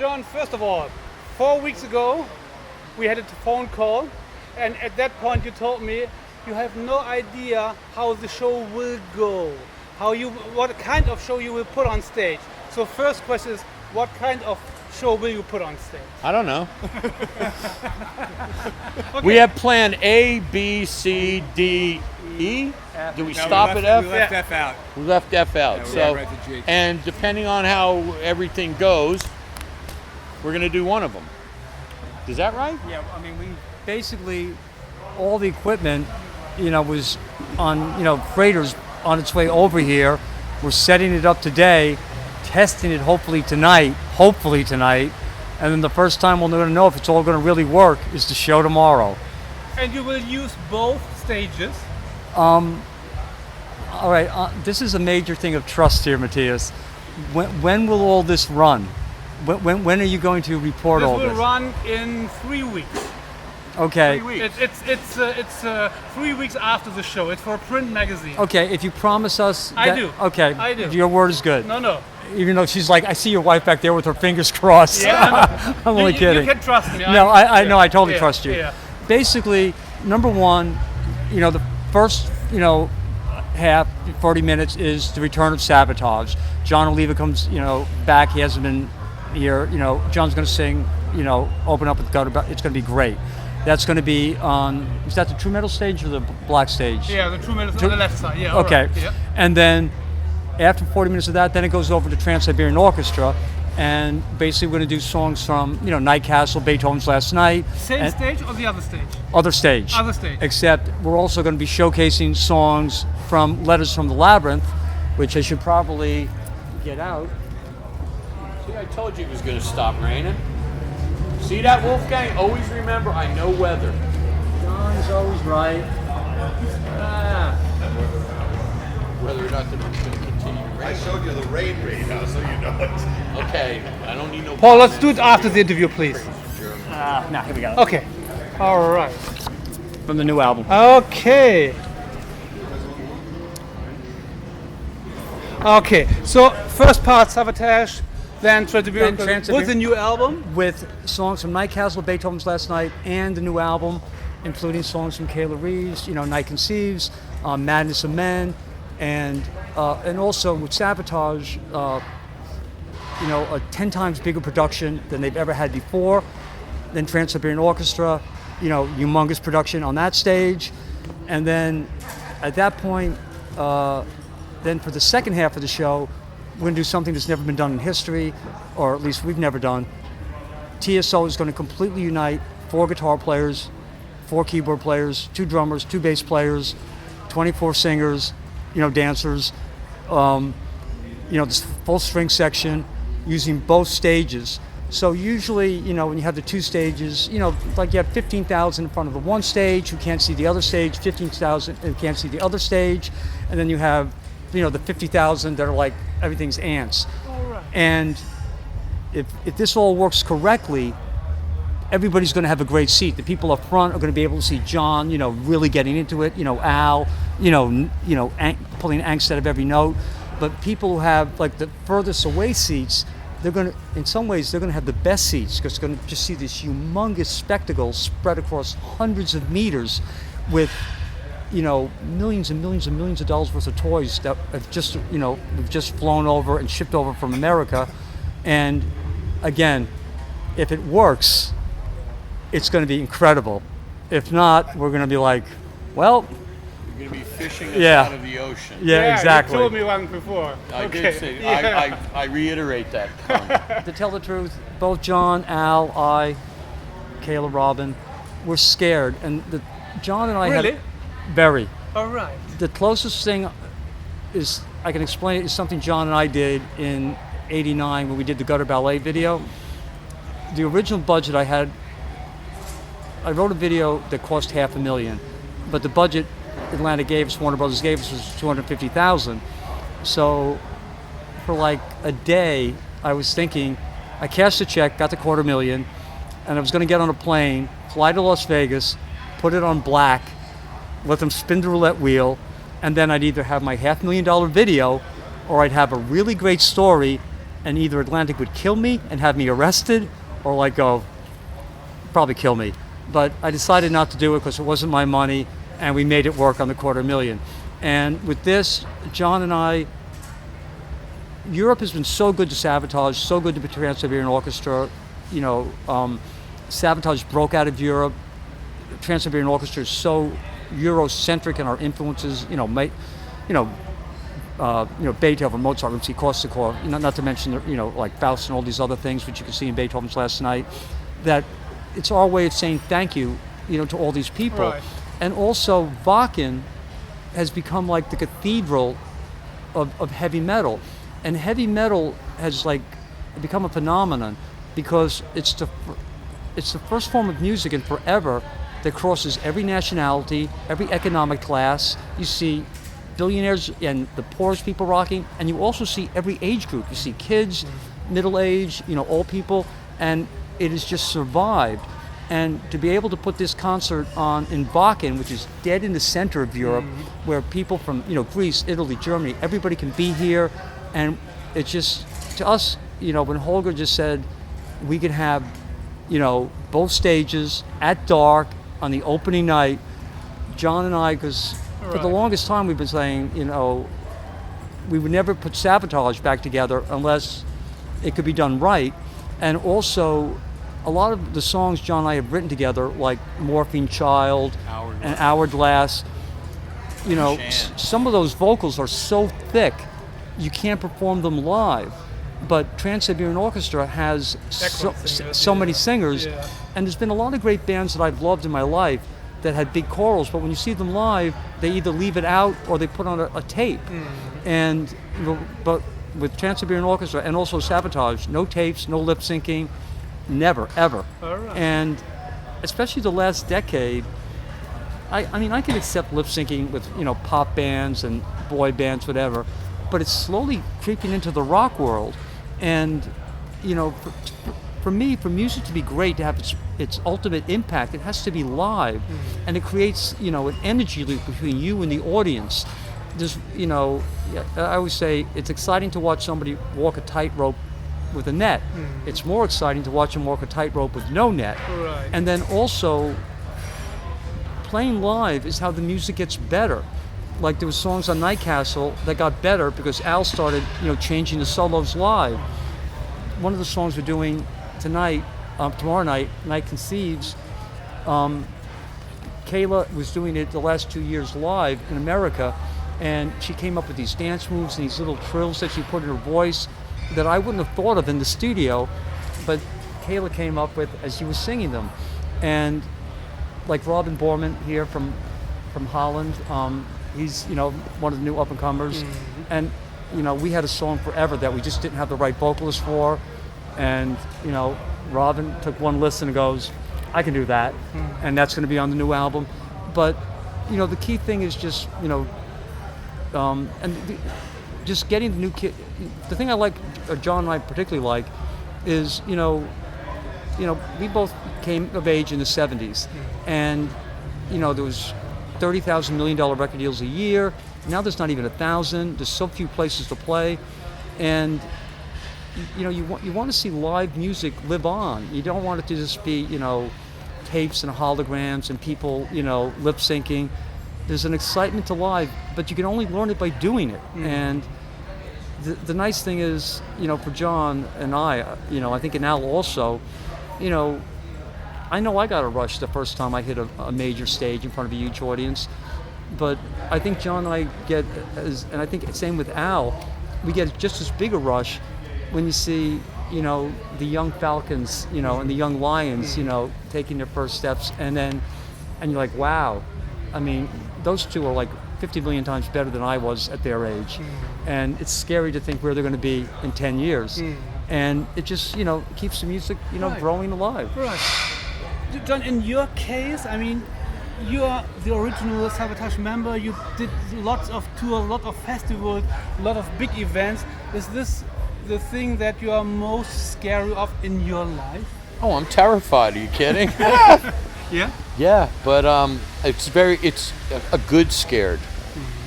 Jon, first of all, 4 weeks ago we had a phone call, and at that point you told me you have no idea how the show will go, what kind of show you will put on stage. So first question is, what kind of show will you put on stage? I don't know. Okay. We have plan A, B, C, D, E. Do we stop at F? We left F out. We left F out. Yeah, we so, read the G. and depending on how everything goes, we're going to do one of them. Is that right? Yeah, I mean, we basically, all the equipment, was on, freighters on its way over here. We're setting it up today, testing it hopefully tonight, and then the first time we're going to know if it's all going to really work is the show tomorrow. And you will use both stages? All right, this is a major thing of trust here, Matthias. When will all this run? When are you going to report all this? This will run in 3 weeks. Okay. 3 weeks. It's 3 weeks after the show. It's for a print magazine. Okay, if you promise us I do. Okay, I do. Your word is good. No. Even though she's like, I see your wife back there with her fingers crossed. Yeah, I'm only kidding. You can trust me. No, I know, I totally yeah, trust you. Yeah. Basically, number one, the first, half, 40 minutes is the return of Savatage. Jon Oliva comes, back. He hasn't been here. Jon's going to sing, open up with Gutter. It's going to be great. That's going to be on, is that the True Metal stage or the Black stage? Yeah, the True Metal on the left side. Yeah. Okay. Right. Yeah. And then after 40 minutes of that, then it goes over to Trans-Siberian Orchestra. And basically we're going to do songs from, Night Castle, Beethoven's Last Night. Same stage or the other stage? Other stage. Other stage. Except we're also going to be showcasing songs from Letters from the Labyrinth, which I should probably get out. See, I told you it was going to stop raining. See that, Wolfgang? Always remember, I know weather. John's always right. Whether or not it's going to continue to rain. I showed you the rain radar, so you know it. Okay, I don't need no... Paul, let's do it after the interview, please. No, here we go. Okay. All right. From the new album. Okay. Okay. So first part Savatage, then Trans-Siberian with the new album. With songs from Night Castle, Beethoven's Last Night, and the new album, including songs from Kayla Reeves, Night Conceives, Madness of Men, and also with Savatage, a 10 times bigger production than they've ever had before. Then Trans-Siberian Orchestra, humongous production on that stage. And then at that point, then for the second half of the show, we're going to do something that's never been done in history, or at least we've never done. TSO is going to completely unite 4 guitar players, 4 keyboard players, 2 drummers, 2 bass players, 24 singers, dancers, this full string section using both stages. So usually, when you have the 2 stages, like you have 15,000 in front of the one stage who can't see the other stage, 15,000 who can't see the other stage, and then you have, the 50,000 that are like everything's ants. All right. And if this all works correctly, everybody's going to have a great seat. The people up front are going to be able to see Jon, really getting into it. Al, pulling angst out of every note. But people who have like the furthest away seats, they're going to, in some ways, they're going to have the best seats because they're going to just see this humongous spectacle spread across hundreds of meters with, millions and millions and millions of dollars worth of toys that have just, we've just flown over and shipped over from America. And again, if it works, it's going to be incredible. If not, we're going to be like, well, You're going to be fishing us out of the ocean. Yeah, exactly. You told me one before. I Okay. did say, Yeah. I reiterate that comment. To tell the truth, both Jon, Al, I, Kayla, Robin, we're scared. And Jon and I Really? have very. All right. The closest thing is, I can explain it, is something Jon and I did in '89 when we did the Gutter Ballet video. The original budget I wrote a video that cost $500,000, but the budget Atlanta gave us, Warner Brothers gave us, was $250,000. So for like a day, I was thinking, I cashed a check, got the $250,000, and I was going to get on a plane, fly to Las Vegas, put it on black, let them spin the roulette wheel, and then I'd either have my $500,000 video or I'd have a really great story and either Atlantic would kill me and have me arrested, or like go, probably kill me. But I decided not to do it because it wasn't my money, and we made it work on the $250,000. And with this, Jon and I, Europe has been so good to Savatage, so good to the Trans-Siberian Orchestra. You know, Savatage broke out of Europe. Trans-Siberian Orchestra is so Eurocentric in our influences. Beethoven, Mozart, Rimsky-Korsakov. Not to mention, like Faust and all these other things which you can see in Beethoven's Last Night. That it's our way of saying thank you, to all these people. Right. And also, Wacken has become like the cathedral of heavy metal. And heavy metal has like become a phenomenon because it's the first form of music in forever that crosses every nationality, every economic class. You see billionaires and the poorest people rocking, and you also see every age group. You see kids, middle age, old people, and it has just survived. And to be able to put this concert on in Wacken, which is dead in the center of Europe, where people from Greece, Italy, Germany, everybody can be here, and it's just, to us, when Holger just said we could have, both stages at dark on the opening night, Jon and I, because for the longest time we've been saying, we would never put Savatage back together unless it could be done right. And also, a lot of the songs Jon and I have written together, like Morphine Child and Hourglass, some of those vocals are so thick, you can't perform them live. But Trans-Siberian Orchestra has so many singers, and there's been a lot of great bands that I've loved in my life that had big chorals, but when you see them live, they either leave it out or they put on a tape. And but with Trans-Siberian Orchestra and also Savatage, no tapes, no lip syncing, never, ever. And especially the last decade, I mean, I can accept lip syncing with pop bands and boy bands, whatever, but it's slowly creeping into the rock world. And for me, for music to be great, to have its ultimate impact, it has to be live, and it creates an energy loop between you and the audience. There's I always say it's exciting to watch somebody walk a tightrope with a net. It's more exciting to watch them walk a tightrope with no net. Right. And then also, playing live is how the music gets better. Like there was songs on Night Castle that got better because Al started, changing the solos live. One of the songs we're doing tonight, tomorrow night, Night Conceives, Kayla was doing it the last 2 years live in America, and she came up with these dance moves and these little trills that she put in her voice that I wouldn't have thought of in the studio, but Kayla came up with as she was singing them. And like Robin Borman here from Holland, he's one of the new up-and-comers, and we had a song forever that we just didn't have the right vocalist for, and Robin took one listen and goes, I can do that, and that's going to be on the new album. But the key thing is just just getting the new kid. The thing I like, Jon and I particularly like, is we both came of age in the 70s, and there was $30,000 million record deals a year. Now there's not even 1,000. There's so few places to play, and you want to see live music live on. You don't want it to just be tapes and holograms and people lip syncing. There's an excitement to live, but you can only learn it by doing it. And the nice thing is, for Jon and I think and Al also, I know I got a rush the first time I hit a major stage in front of a huge audience, but I think Jon and I get, and I think same with Al, we get just as big a rush when you see, the young Falcons, and the young Lions, taking their first steps, and you're like, wow. I mean, those two are like 50 million times better than I was at their age, and it's scary to think where they're going to be in 10 years. And it just, keeps the music, growing alive. Right. Jon, in your case, I mean, you are the original Savatage member. You did lots of tours, a lot of festivals, a lot of big events. Is this the thing that you are most scary of in your life? Oh, I'm terrified. Are you kidding? Yeah? Yeah, but it's a good scared,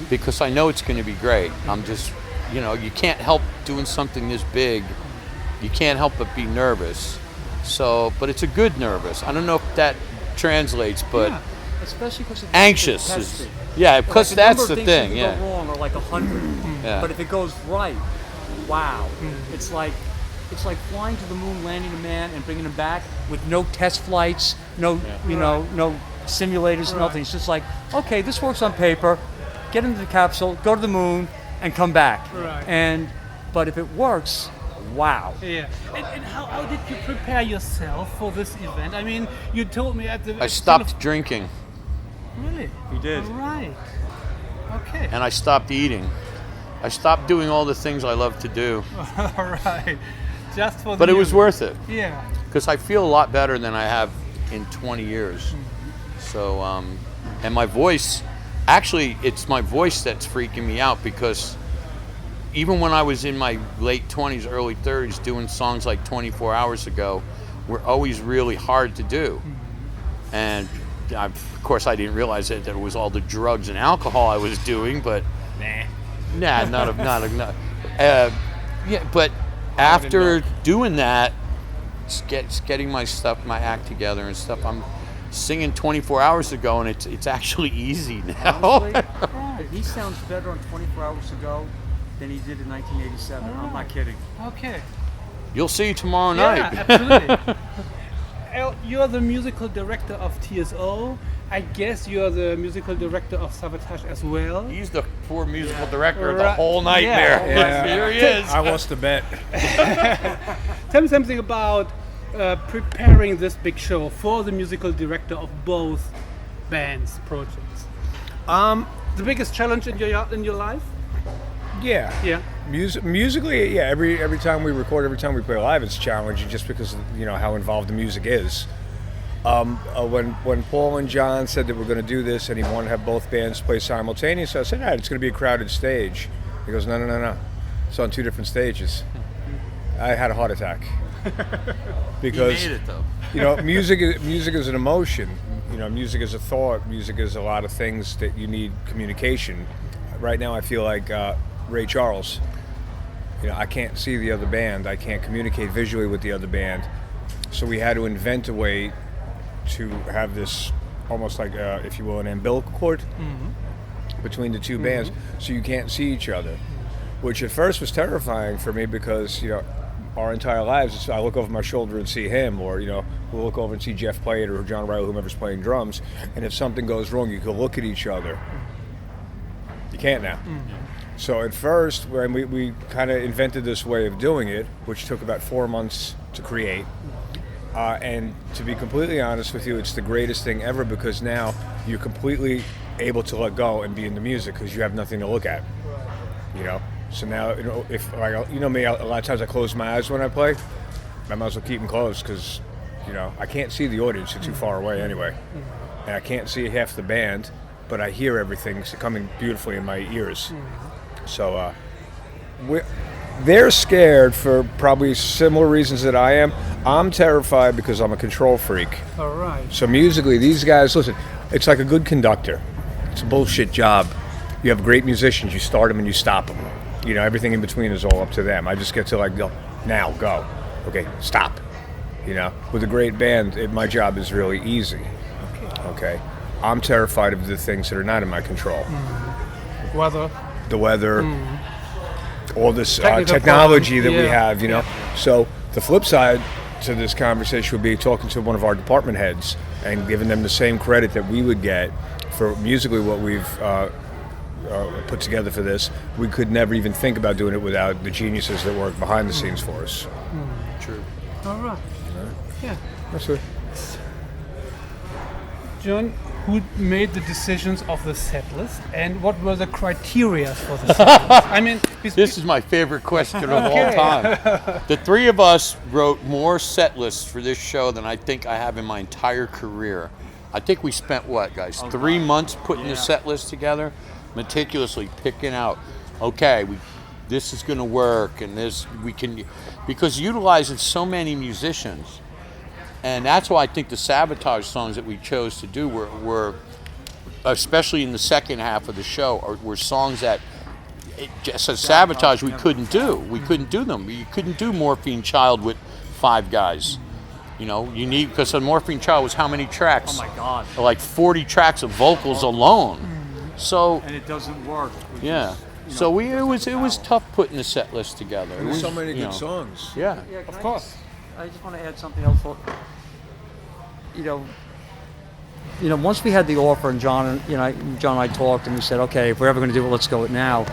because I know it's going to be great. I'm just you know, you can't help doing something this big. You can't help but be nervous. So, but it's a good nervous. I don't know if that translates, but Yeah, especially because anxious is, yeah, because like that's the thing. Go Yeah, wrong or like 100, Yeah. but if it goes right, wow! It's like flying to the moon, landing a man, and bringing him back with no test flights, no no simulators, nothing. It's just like, okay, this works on paper. Get into the capsule, go to the moon, and come back. Right. But if it works, wow. Yeah. And how did you prepare yourself for this event? I mean, you told me at the... I stopped drinking Really? You did. All right. Okay. and I stopped eating. I stopped doing all the things I love to do, All right. Just for the but it was music. worth it Yeah. because I feel a lot better than I have in 20 years. So, and my voice, actually, it's my voice that's freaking me out because even when I was in my late 20s, early 30s, doing songs like 24 Hours Ago, were always really hard to do. And of course, I didn't realize that it was all the drugs and alcohol I was doing, but yeah, but after doing that, it's getting my act together and stuff. I'm singing 24 Hours Ago, and it's actually easy now. Honestly, he sounds better on 24 Hours Ago than he did in 1987. I'm not kidding. Okay. You'll see tomorrow Yeah, night. absolutely. You're the musical director of TSO. I guess you're the musical director of Savatage as well. He's the poor musical director of the Right. whole nightmare. Yeah. Here he is. I lost the bet. Tell me something about preparing this big show for the musical director of both bands' projects. The biggest challenge in your life? Yeah. Yeah. Musically, yeah. Every time we record, every time we play live, it's challenging just because of, how involved the music is. When Paul and Jon said that we're going to do this and he wanted to have both bands play simultaneously, I said, all right, it's going to be a crowded stage. He goes, no. It's on 2 different stages. I had a heart attack. Because He made it though. music is an emotion. Music is a thought. Music is a lot of things that you need communication. Right now, I feel like Ray Charles. I can't see the other band. I can't communicate visually with the other band. So we had to invent a way to have this almost like, if you will, an umbilical cord between the two bands, so you can't see each other. Which at first was terrifying for me because, our entire lives, I look over my shoulder and see him, or, we'll look over and see Jeff play it, or John Riley, whomever's playing drums, and if something goes wrong, you can look at each other. You can't now. So at first, when we kind of invented this way of doing it, which took about 4 months to create, and to be completely honest with you, it's the greatest thing ever because now you're completely able to let go and be in the music because you have nothing to look at. So now, if me, a lot of times I close my eyes when I play. I might as well keep them closed because, I can't see the audience; they're too far away anyway, and I can't see half the band, but I hear everything coming beautifully in my ears. So they're scared for probably similar reasons that I am. I'm terrified because I'm a control freak. All right. So musically, these guys, listen, it's like a good conductor. It's a bullshit job. You have great musicians, you start them and you stop them. Everything in between is all up to them. I just get to go, now, go. Okay, stop. With a great band, my job is really easy. Okay. I'm terrified of the things that are not in my control. Weather. The weather, all this technology that we have, So the flip side to this conversation would be talking to one of our department heads and giving them the same credit that we would get for musically what we've put together for this. We could never even think about doing it without the geniuses that work behind the scenes for us. True. All right. Yeah. That's it. Jon, who made the decisions of the set list and what were the criteria for the set list? I mean, This is my favorite question of all time. The three of us wrote more set lists for this show than I think I have in my entire career. I think we spent, what, guys, 3 months putting the set list together, meticulously picking out, okay, this is going to work, and this we can, because utilizing so many musicians. And that's why I think the Savatage songs that we chose to do were especially in the second half of the show, were songs that just as Savatage, we couldn't do. We couldn't do them. You couldn't do Morphine Child with 5 guys. You know, you need, because a Morphine Child was how many tracks? Oh my God. Like 40 tracks of vocals alone. So And it doesn't work. yeah. So it was tough putting the set list together. There's so many you good know. songs. Yeah. Of course. I just want to add something else. You know, once we had the offer, and John and I talked, and we said, okay, if we're ever going to do it, let's go it now.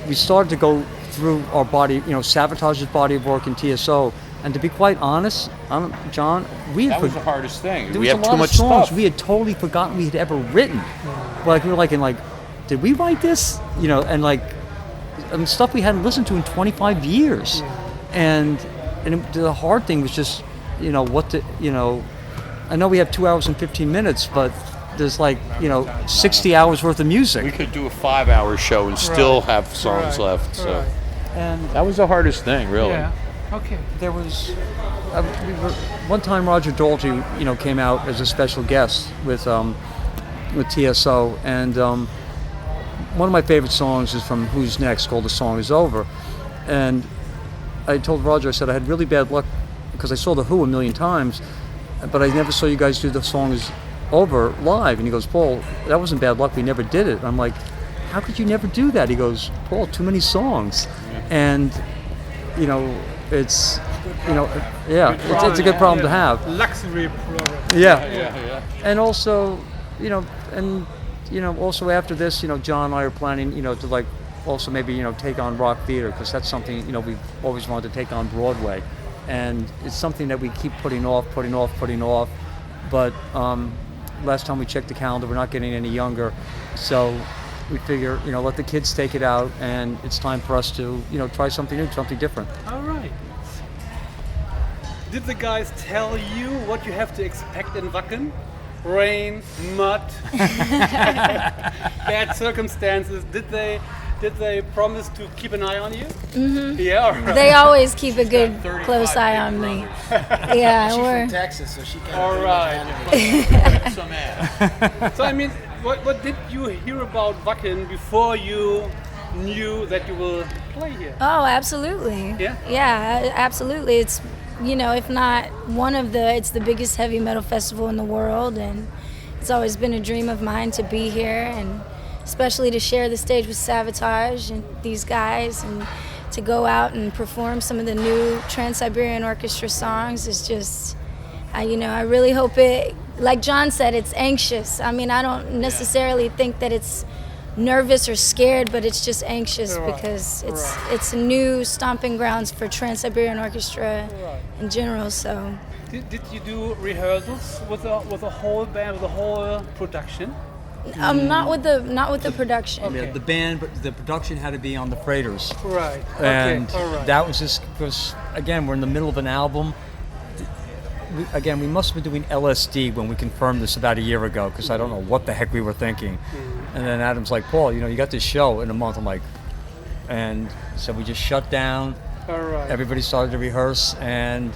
We started to go through our body, Savatage's body of work in TSO, and to be quite honest, John, That was the hardest thing. there We was have a too lot much of songs stuff. we had totally forgotten we had ever written. Like we were like, did we write this? And stuff we hadn't listened to in 25 years. And the hard thing was just, I know we have 2 hours and 15 minutes, but there's 60 hours worth of music. We could do a 5-hour show and still have songs left. So And that was the hardest thing, really. Yeah. Okay. there was one time Roger Daltrey, came out as a special guest with TSO, and one of my favorite songs is from Who's Next, called "The Song Is Over," and I told Roger, I said I had really bad luck because I saw the Who a million times, but I never saw you guys do "The Song Is Over" live. And he goes, Paul, that wasn't bad luck. We never did it. I'm like, how could you never do that? He goes, Paul, too many songs, and it's it's a good problem to have. Luxury problem. Yeah. And also, also after this, John and I are planning, to also maybe, take on rock theater, because that's something, we've always wanted to take on Broadway. And it's something that we keep putting off. But last time we checked the calendar, we're not getting any younger. So we figure, let the kids take it out, and it's time for us to, try something new, something different. All right. Did the guys tell you what you have to expect in Wacken? Rain, mud, bad circumstances. Did they promise to keep an eye on you? Mm-hmm. Yeah. All right. They always keep a good close eye on me. Yeah, She's we're from Texas, so she can't. All right. Some ass. So I mean, what did you hear about Wacken before you knew that you will play here? Oh, absolutely. Yeah? Yeah, absolutely. It's, if not it's the biggest heavy metal festival in the world, and it's always been a dream of mine to be here, and especially to share the stage with Savatage and these guys, and to go out and perform some of the new Trans-Siberian Orchestra songs is just, I really hope it, like John said, it's anxious. I mean, I don't necessarily think that it's nervous or scared, but it's just anxious because it's new stomping grounds for Trans-Siberian Orchestra in general. So, Did you do rehearsals with the whole band, with the whole production? not with the production. Okay. Yeah, the band, but the production had to be on the freighters. Right. And Okay. All right. that was just because, again, we're in the middle of an album. We must have been doing LSD when we confirmed this about a year ago, because I don't know what the heck we were thinking. And then Adam's like, Paul, you got this show in a month. I'm like, and so we just shut down. All right. Everybody started to rehearse, and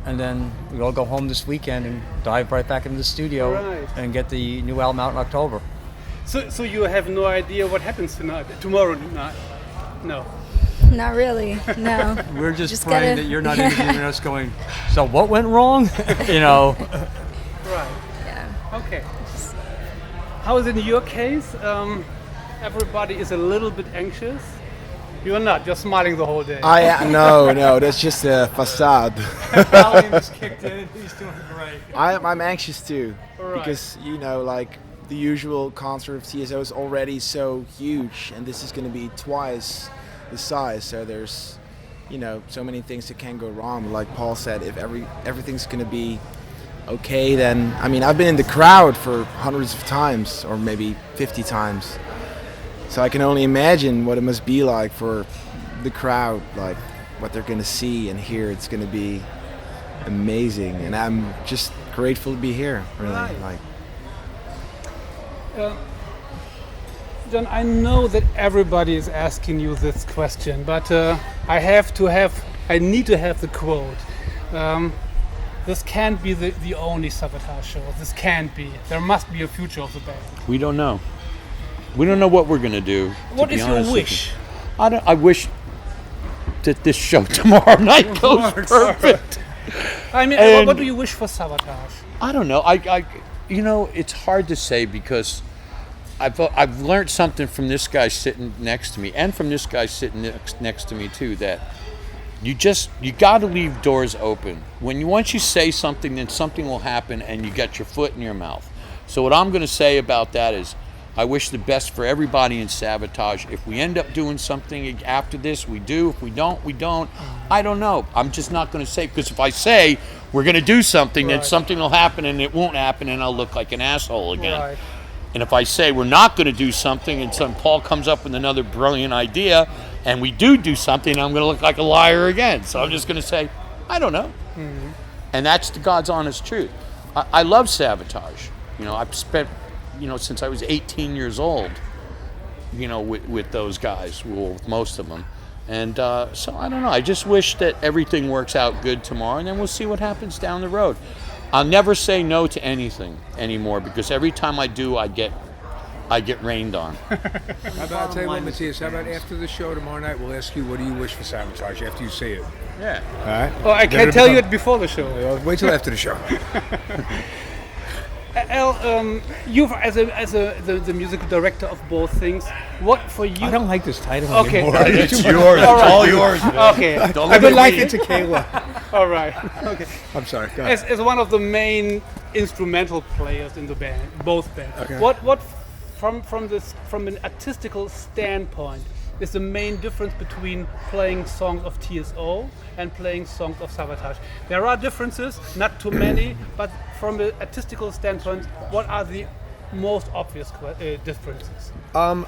then we all go home this weekend and dive right back into the studio and get the new album out in October. So you have no idea what happens tomorrow night? No. Not really. No. We're just gotta- praying that you're not interviewing us going, so what went wrong? Right. Yeah. Okay. How is it in your case? Everybody is a little bit anxious. You're not. You're smiling the whole day. No, that's just a facade. Valium is kicked in. He's doing great. I'm anxious too, Right. because the usual concert of TSO is already so huge, and this is going to be twice the size. So there's, so many things that can go wrong. Like Paul said, if everything's going to be okay, then I've been in the crowd for hundreds of times, or maybe 50 times. So I can only imagine what it must be like for the crowd, like what they're going to see and hear. It's going to be amazing, and I'm just grateful to be here. Really, Right. John, I know that everybody is asking you this question, but I need to have the quote. This can't be the only Savatage show. This can't be. There must be a future of the band. We don't know. We don't know what we're going to do. What is your wish? I wish that this show tomorrow night goes perfect. I mean, And- what do you wish for Savatage? I don't know. It's hard to say because I've learned something from this guy sitting next to me, and from this guy sitting next to me too. That you got to leave doors open. Once you say something, then something will happen, and you get your foot in your mouth. So what I'm going to say about that is, I wish the best for everybody in Savatage. If we end up doing something after this, we do. If we don't, we don't. I don't know. I'm just not going to say, because if I say we're going to do something, then something will happen and it won't happen, and I'll look like an asshole again. Right. And if I say we're not going to do something, and Paul comes up with another brilliant idea, and we do something, I'm going to look like a liar again. So I'm just going to say, I don't know. Mm-hmm. And that's the God's honest truth. I love Savatage. I've spent, since I was 18 years old, with those guys, with most of them. And so I don't know. I just wish that everything works out good tomorrow, and then we'll see what happens down the road. I'll never say no to anything anymore, because every time I do, I get rained on. How about, I'll tell you what, Matthias, how about after the show tomorrow night, we'll ask you, what do you wish for Savatage after you see it? Yeah. All right? Oh, I can't tell you it before the show. Wait till after the show. Al, you as the musical director of both things, what for you? I don't like this title Okay. anymore. It's yours. It's all yours. Okay. I've been like it to Kayla. All right. Okay. I'm sorry. Go ahead. As one of the main instrumental players in the band, both bands, Okay. what from an artistical standpoint is the main difference between playing songs of TSO and playing songs of Savatage? There are differences, not too many, but from an artistical standpoint, what are the most obvious differences? I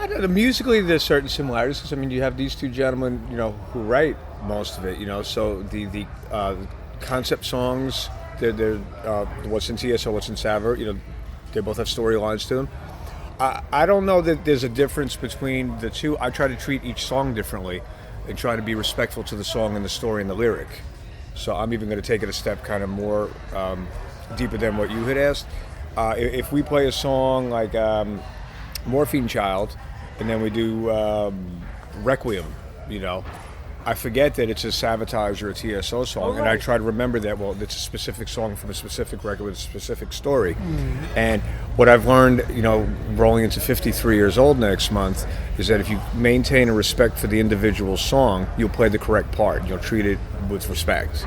don't know. Musically, there's certain similarities, because you have these two gentlemen, who write most of it. So the concept songs, they're what's in TSO, what's in Saver. They both have storylines to them. I don't know that there's a difference between the two. I try to treat each song differently and try to be respectful to the song and the story and the lyric. So I'm even going to take it a step kind of more deeper than what you had asked. If we play a song like Morphine Child, and then we do Requiem, I forget that it's a Savatage or a TSO song, and I try to remember that, it's a specific song from a specific record with a specific story. And what I've learned, rolling into 53 years old next month, is that if you maintain a respect for the individual song, you'll play the correct part. You'll treat it with respect.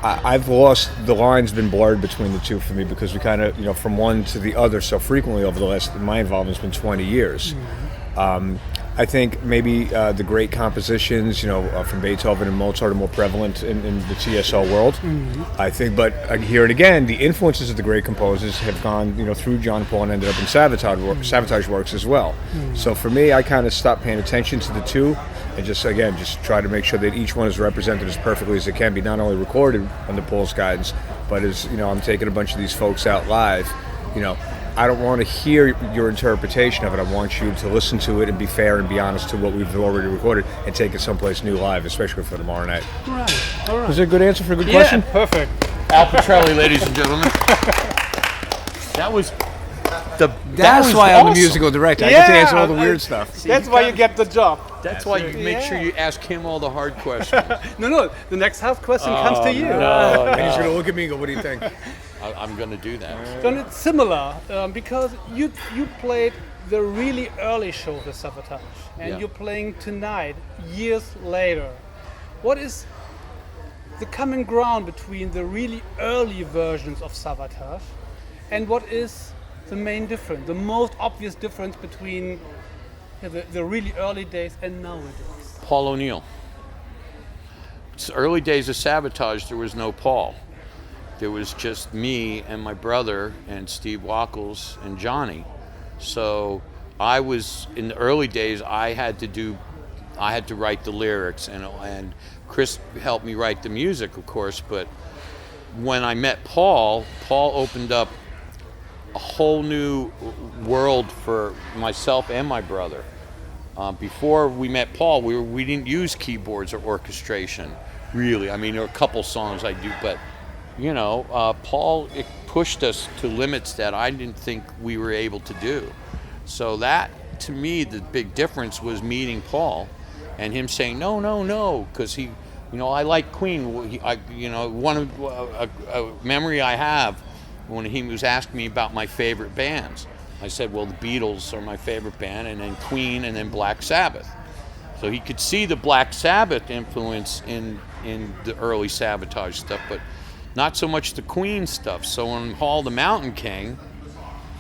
I've lost, the line's been blurred between the two for me, because we kind of, from one to the other so frequently over the last, my involvement's been 20 years. I think maybe the great compositions, from Beethoven and Mozart are more prevalent in the TSO world. I think, but here and again, the influences of the great composers have gone, through John Paul and ended up in Savatage works as well. So for me, I kind of stopped paying attention to the two, and just try to make sure that each one is represented as perfectly as it can be, not only recorded under Paul's guidance, but as, I'm taking a bunch of these folks out live, I don't want to hear your interpretation of it. I want you to listen to it and be fair and be honest to what we've already recorded and take it someplace new live, especially for tomorrow night. Right. All right. Was that a good answer for a good question? Perfect. Al Pitrelli, ladies and gentlemen. That's why I'm the musical director. I get to answer all the weird stuff. That's why you get the job. That's why you make sure you ask him all the hard questions. No. The next hard question comes to you. No. And he's going to look at me and go, what do you think? I'm going to do that. Then it's similar, because you played the really early show with Savatage, and you're playing tonight, years later. What is the common ground between the really early versions of Savatage, and what is the main difference, the most obvious difference between the really early days and nowadays? Paul O'Neill. It's the early days of Savatage, there was no Paul. There was just me and my brother and Steve Wackels and Johnny. So I was, in the early days, I had to write the lyrics, and Chris helped me write the music, of course, but when I met Paul opened up a whole new world for myself and my brother. Before we met Paul, we didn't use keyboards or orchestration, really. There are a couple songs I do, but Paul pushed us to limits that I didn't think we were able to do. So that, to me, the big difference was meeting Paul and him saying, no, because he, I like Queen. One of a memory I have when he was asking me about my favorite bands. I said, well, the Beatles are my favorite band, and then Queen, and then Black Sabbath. So he could see the Black Sabbath influence in the early Savatage stuff, but not so much the Queen stuff. So when Hall the Mountain King,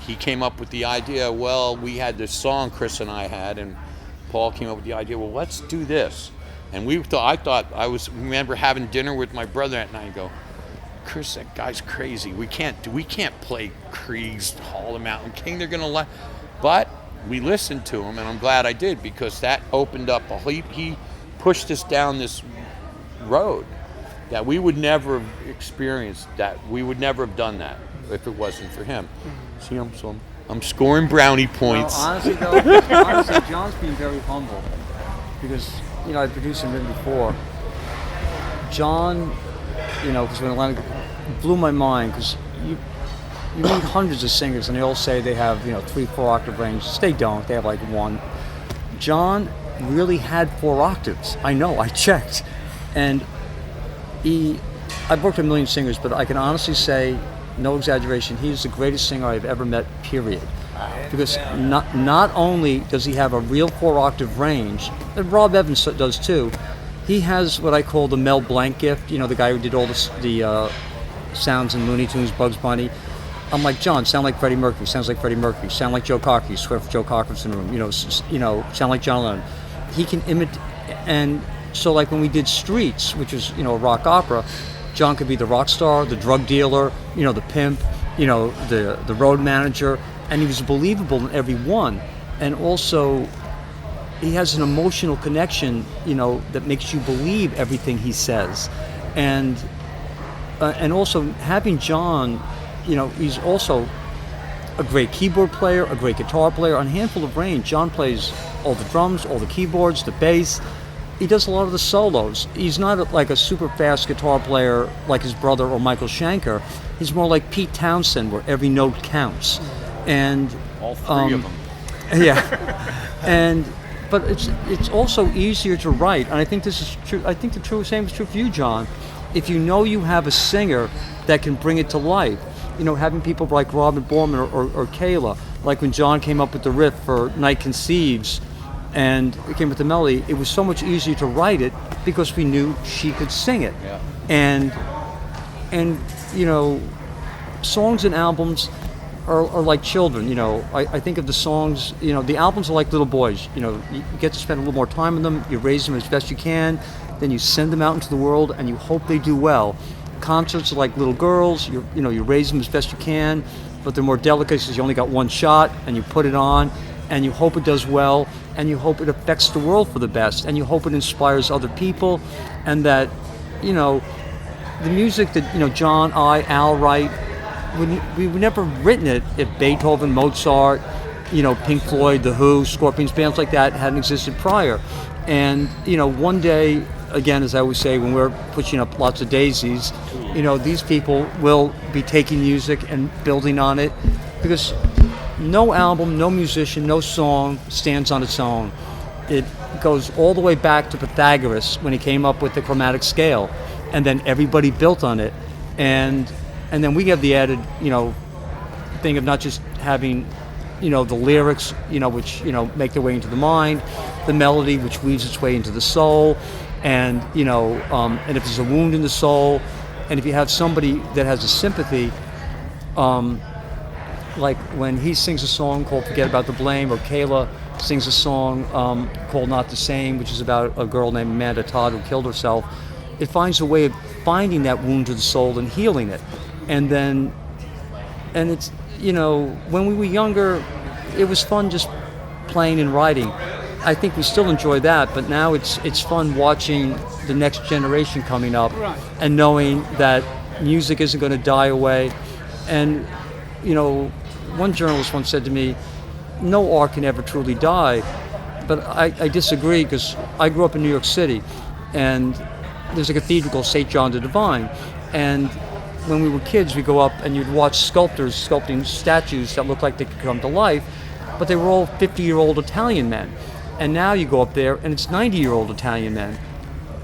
he came up with the idea, well, we had this song Chris and I had, and Paul came up with the idea, well, let's do this. And I remember having dinner with my brother that night and go, Chris, that guy's crazy. We can't play Krieg's Hall the Mountain King. They're gonna like, but we listened to him, and I'm glad I did, because that opened up he pushed us down this road that we would never have experienced, that we would never have done that if it wasn't for him. See, I'm scoring brownie points. Well, honestly, John's being very humble, because I produced him before. John, because when Atlantic blew my mind, because you meet hundreds of singers and they all say they have 3-4 octave ranges. They don't. They have like 1. John really had 4 octaves. I know. I checked, and I've worked with a million singers, but I can honestly say, no exaggeration, he's the greatest singer I've ever met. Period. Because not only does he have a real 4 octave range, and Rob Evans does too. He has what I call the Mel Blanc gift. The guy who did all the sounds in Looney Tunes, Bugs Bunny. I'm like, John, sound like Freddie Mercury. Sounds like Freddie Mercury. Sound like Joe Cocker. Swear for Joe Cocker's in the room. Sound like John Lennon. He can imitate. And so, like when we did Streets, which is a rock opera, John could be the rock star, the drug dealer, the pimp, the road manager, and he was believable in every one. And also, he has an emotional connection, that makes you believe everything he says. And also having John, he's also a great keyboard player, a great guitar player, on a handful of range. John plays all the drums, all the keyboards, the bass. He does a lot of the solos. He's not like a super fast guitar player like his brother or Michael Schenker. He's more like Pete Townsend, where every note counts. And all 3 of them. Yeah. But it's also easier to write, and I think this is true. I think the same is true for you, John. If you have a singer that can bring it to life, having people like Robin Borman or Kayla, like when John came up with the riff for Night Conceives, and it came with the melody, it was so much easier to write it because we knew she could sing it. Yeah. And songs and albums are like children. I think of the songs, the albums are like little boys. You get to spend a little more time with them, you raise them as best you can, then you send them out into the world and you hope they do well. Concerts are like little girls, you raise them as best you can, but they're more delicate because you only got one shot, and you put it on and you hope it does well, and you hope it affects the world for the best, and you hope it inspires other people, and that the music that John, Al write, we would never have written it if Beethoven, Mozart, Pink Floyd, The Who, Scorpions, bands like that hadn't existed prior. And one day, again, as I always say, when we're pushing up lots of daisies, these people will be taking music and building on it, because no album, no musician, no song stands on its own. It goes all the way back to Pythagoras when he came up with the chromatic scale, and then everybody built on it. And then we have the added, thing of not just having, the lyrics, which, make their way into the mind, the melody, which weaves its way into the soul, and, and if there's a wound in the soul, and if you have somebody that has a sympathy, like when he sings a song called Forget About the Blame, or Kayla sings a song called Not the Same, which is about a girl named Amanda Todd who killed herself, it finds a way of finding that wound to the soul and healing it. And it's, when we were younger, it was fun just playing and writing. I think we still enjoy that, but now it's fun watching the next generation coming up, right, and knowing that music isn't going to die away. And, one journalist once said to me, no art can ever truly die. But I disagree, because I grew up in New York City, and there's a cathedral called St. John the Divine, and when we were kids, we go up and you'd watch sculptors sculpting statues that looked like they could come to life, but they were all 50-year-old Italian men. And now you go up there and it's 90-year-old Italian men.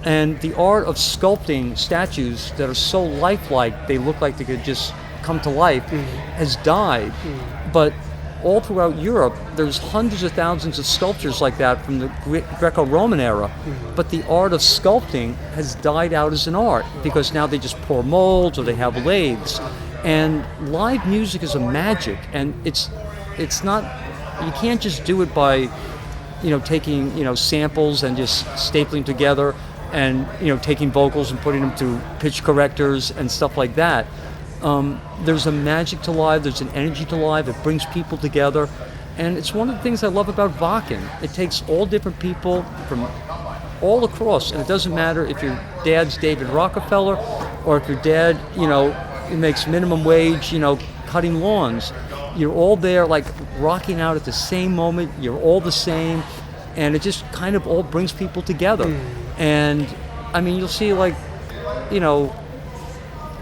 And the art of sculpting statues that are so lifelike, they look like they could just come to life, has died. But all throughout Europe, there's hundreds of thousands of sculptures like that from the Greco-Roman era. But the art of sculpting has died out as an art because now they just pour molds or they have lathes. And live music is a magic, and it's not, you can't just do it by, taking, samples and just stapling together and, taking vocals and putting them through pitch correctors and stuff like that. There's a magic to live, there's an energy to live, it brings people together, and it's one of the things I love about Wacken. It takes all different people from all across, and it doesn't matter if your dad's David Rockefeller or if your dad, makes minimum wage, cutting lawns. You're all there like rocking out at the same moment, you're all the same, and it just kind of all brings people together. And I mean, you'll see like,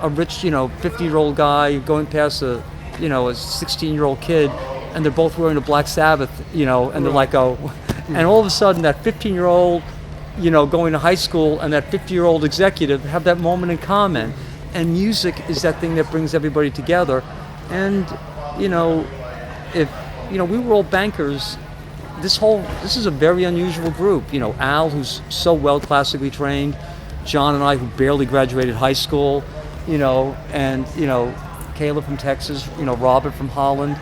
a rich, 50-year-old guy going past a 16-year-old kid, and they're both wearing a Black Sabbath, and they're like, oh, and all of a sudden that 15-year-old, going to high school and that 50-year-old executive have that moment in common. And music is that thing that brings everybody together. And, if, we were all bankers, this is a very unusual group. Al, who's so well classically trained, Jon and I, who barely graduated high school, and, Kayla from Texas, Robert from Holland,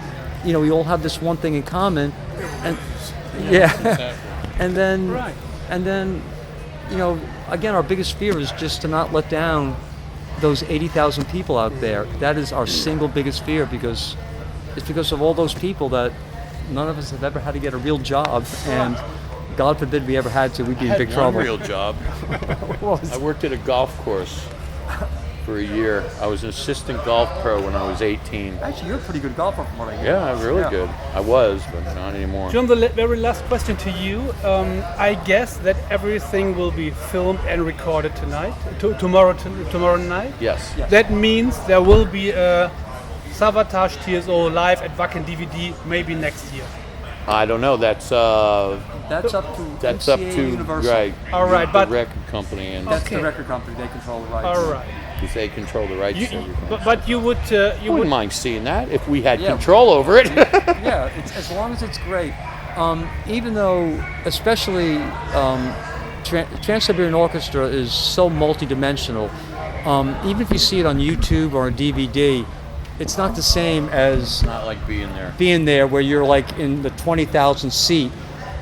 we all have this one thing in common. And yeah. And then, again, our biggest fear is just to not let down those 80,000 people out there. That is our single biggest fear, because it's because of all those people that none of us have ever had to get a real job, and God forbid we ever had to, we'd be in big trouble. I had one real job. I worked at a golf course for a year. I was an assistant golf pro when I was 18. Actually, you're a pretty good golfer from what I hear. Yeah, I'm really good. I was, but not anymore. Jon, the very last question to you. I guess that everything will be filmed and recorded tonight, tomorrow night? Yes. That means there will be a Savatage TSO live at Wacken DVD maybe next year. I don't know. That's up to Universal. Right. All right, the but record company, and That's the record company. They control the rights. all right. because they control the rights to everything. But you would I wouldn't mind seeing that if we had Yeah. control over it. Yeah, as long as it's great. Even though, especially Trans-Siberian Orchestra is so multi-dimensional, even if you see it on YouTube or on DVD, it's not the same as Not like being there where you're like in the 20,000 seat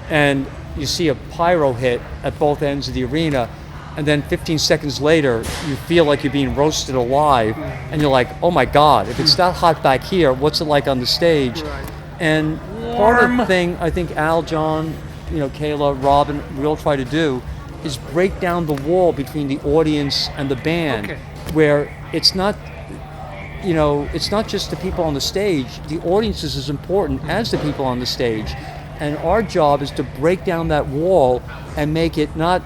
and you see a pyro hit at both ends of the arena, and then 15 seconds later you feel like you're being roasted alive, and you're like, oh my God, if it's that hot back here, what's it like on the stage? Right. And part of the thing I think Al, Jon, Kayla, Robin, we all try to do is break down the wall between the audience and the band, where it's not just the people on the stage. The audience is as important as the people on the stage. And our job is to break down that wall and make it not,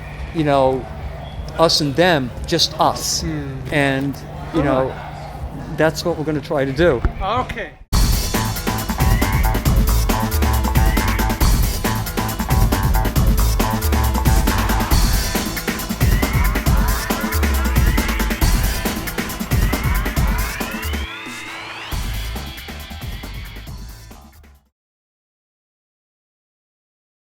us and them, just us. And, that's what we're going to try to do. Okay.